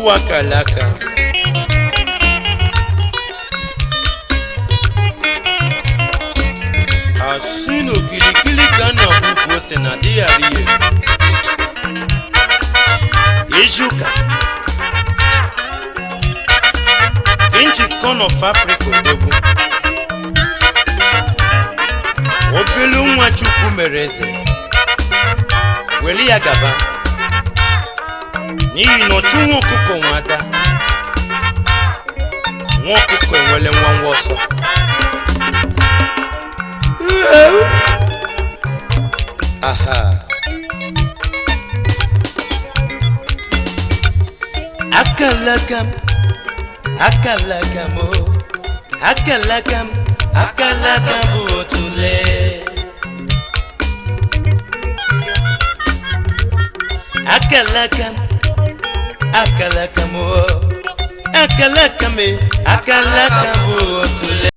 wakalaka asino kilikili kana buku senadi ariye Ejuka Kenchi Corn of Africa Odogu Obelu nwa Chukwu mereze Weli ya gaba N'ihi na ọchụ nwa ọkụkọ nwada Nwa ọkụkọ enwele nwa nwa ọsọ Aha Akalakam Akalakam oh Akalakam Akalakam otule Akalakam Akalakam oh Akalakam Akalakam otule